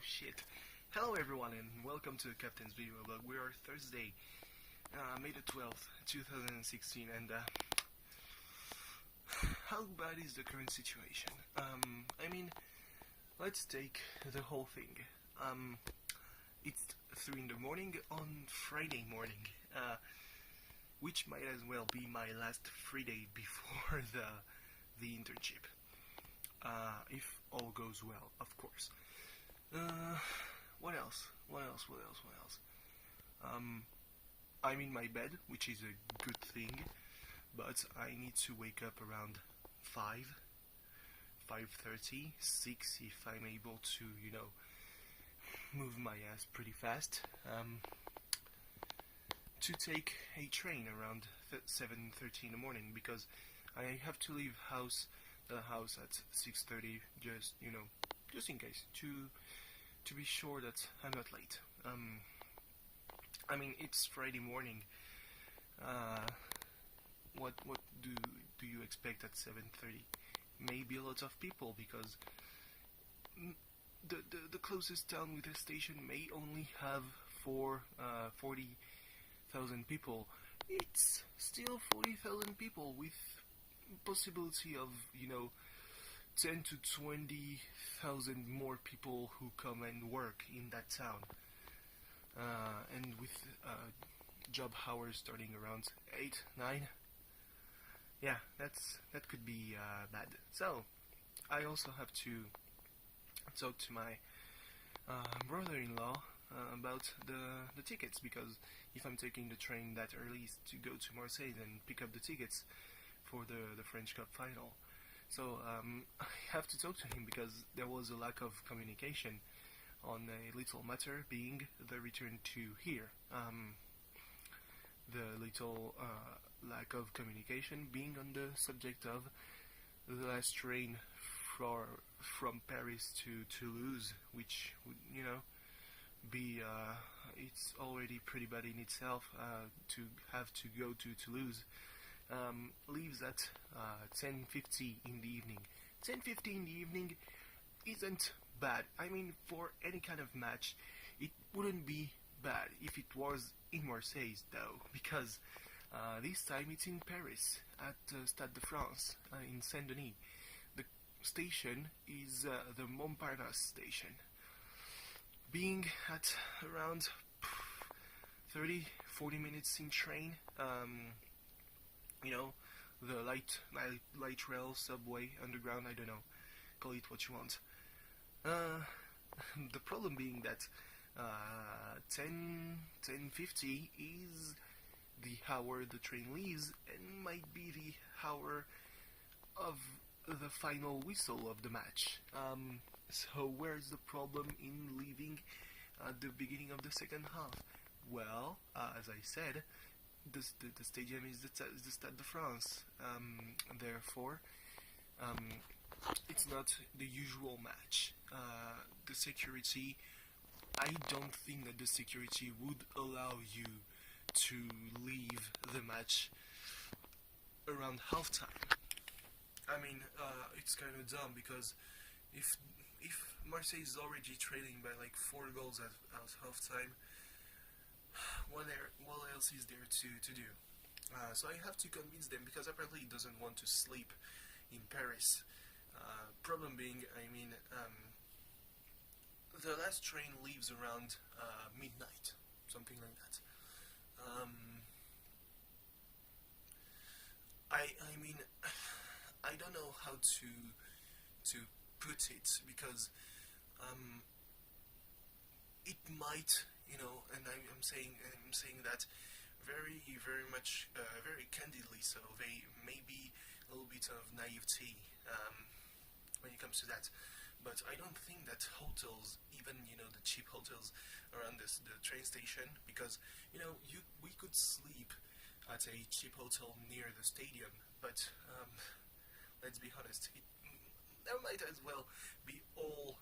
shit. Hello everyone and welcome to the Captain's video blog. We are Thursday, May the 12th, 2016 and how bad is the current situation? Let's take the whole thing. It's 3 in the morning on Friday morning, which might as well be my last free day before the internship. If all goes well, of course. What else? I'm in my bed, which is a good thing, but I need to wake up around 5:30, 6 if I'm able to, move my ass pretty fast, to take a train around 7:30 in the morning, because I have to leave the house at 6:30, just in case, to be sure that I'm not late. It's Friday morning. What do you expect at 7:30? Maybe a lot of people, because the closest town with a station may only have 40,000 people. It's still 40,000 people with possibility of 10 to 20,000 more people who come and work in that town, and with job hours starting around 8, 9. Yeah, that could be bad. So I also have to talk to my brother-in-law about the tickets, because if I'm taking the train that early to go to Marseille and pick up the tickets for the French Cup final. So I have to talk to him, because there was a lack of communication on a little matter, being the return to here. The little lack of communication being on the subject of the last train from Paris to Toulouse, which would be it's already pretty bad in itself to have to go to Toulouse. Leaves at 10:50 in the evening. 10:50 in the evening isn't bad. For any kind of match, it wouldn't be bad if it was in Marseille, though, because this time it's in Paris, at Stade de France, in Saint-Denis. The station is the Montparnasse station. Being at around 30-40 minutes in train, the light rail, subway, underground, I don't know, call it what you want. The problem being that 10:50 is the hour the train leaves, and might be the hour of the final whistle of the match. So where's the problem in leaving at the beginning of the second half? Well, as I said, the stadium is the Stade de France. Therefore, it's not the usual match. The security, I don't think that the security would allow you to leave the match around halftime. It's kind of dumb, because if Marseille is already trailing by like 4 goals at halftime, what else is there to do? So I have to convince them, because apparently he doesn't want to sleep in Paris. Problem being, the last train leaves around midnight, something like that. I don't know how to put it, because it might, and I'm saying that very much, very candidly. So they may be a little bit of naivety when it comes to that. But I don't think that hotels, even the cheap hotels around the train station, because we could sleep at a cheap hotel near the stadium, but let's be honest, there might as well be all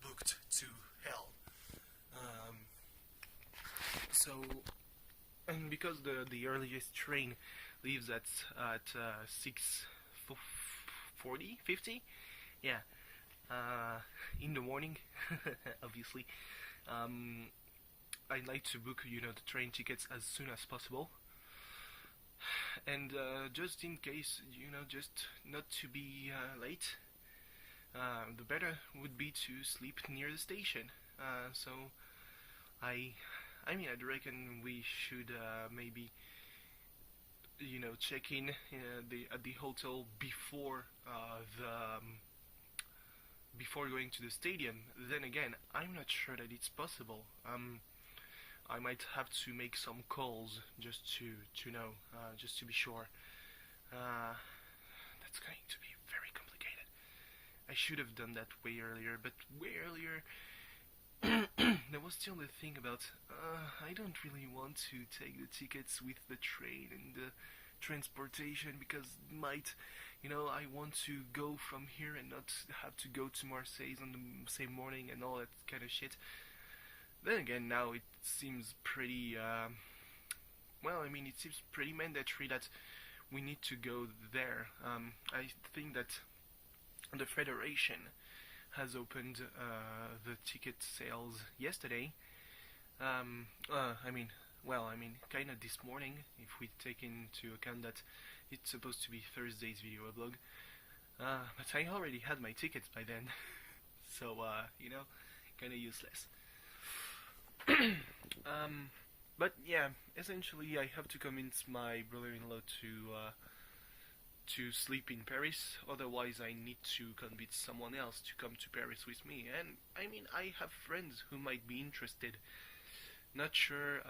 booked to hell. And because the earliest train leaves at 6:40, 50, yeah. in the morning, obviously. I'd like to book, the train tickets as soon as possible. And just in case, just not to be late, the better would be to sleep near the station. So I'd reckon we should maybe, check in at the hotel before going to the stadium. Then again, I'm not sure that it's possible. I might have to make some calls just to know, just to be sure. That's going to be very complicated. I should have done that way earlier, but way earlier there was still the thing about I don't really want to take the tickets with the train and the transportation because I want to go from here and not have to go to Marseille on the same morning and all that kind of shit. Then again, now it seems pretty, it seems pretty mandatory that we need to go there. I think that the Federation has opened the ticket sales yesterday. Kind of this morning, if we take into account that it's supposed to be Thursday's video blog. But I already had my tickets by then, so kind of useless. But yeah, essentially I have to convince my brother-in-law to sleep in Paris, otherwise I need to convince someone else to come to Paris with me. And I have friends who might be interested. Not sure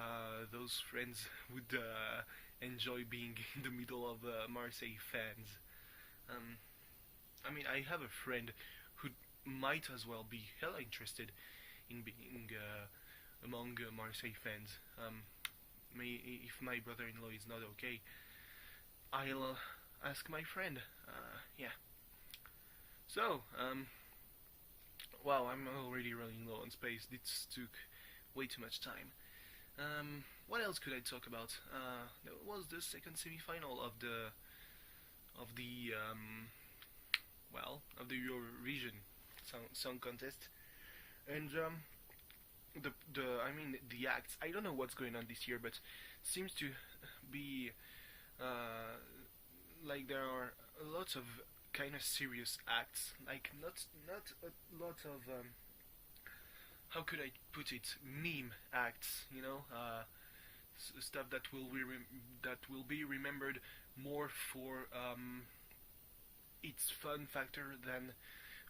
those friends would enjoy being in the middle of Marseille fans. I have a friend who might as well be hella interested in being among Marseille fans. If my brother-in-law is not okay, I'll ask my friend. Yeah. So, wow, I'm already running low on space. This took way too much time. What else could I talk about? There was the second semi-final of the Eurovision song contest, and the acts. I don't know what's going on this year, but seems to be like there are lots of kind of serious acts. Like not a lot of how could I put it? Meme acts. Stuff that will be remembered more for its fun factor than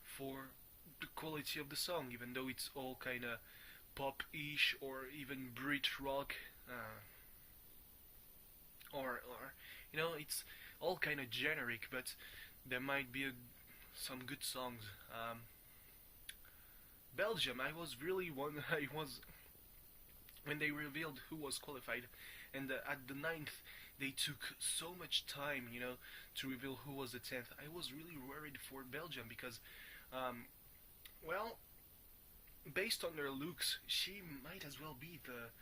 for the quality of the song. Even though it's all kind of pop-ish or even Britrock, or it's all kind of generic, but there might be some good songs. Belgium, I was when they revealed who was qualified, and at the 9th they took so much time, to reveal who was the 10th. I was really worried for Belgium because, based on their looks, she might as well be the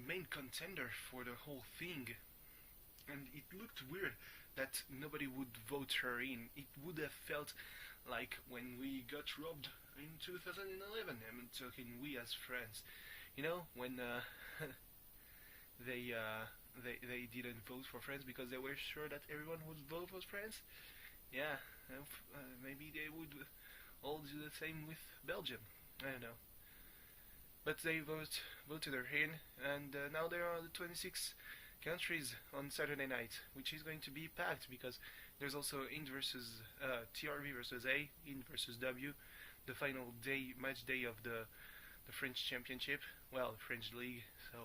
main contender for the whole thing. And it looked weird that nobody would vote her in. It would have felt like when we got robbed in 2011. I'm talking we as friends. When they didn't vote for France because they were sure that everyone would vote for France. Yeah, maybe they would all do the same with Belgium. I don't know. But they voted her in, and now there are the 26 countries on Saturday night, which is going to be packed because there's also int versus TRV versus A, int versus W, the final match day of the French Championship, well, French League. So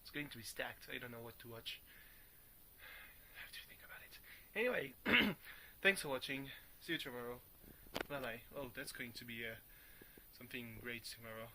it's going to be stacked. I don't know what to watch. I have to think about it. Anyway, thanks for watching. See you tomorrow. Bye bye. Oh, that's going to be something great tomorrow.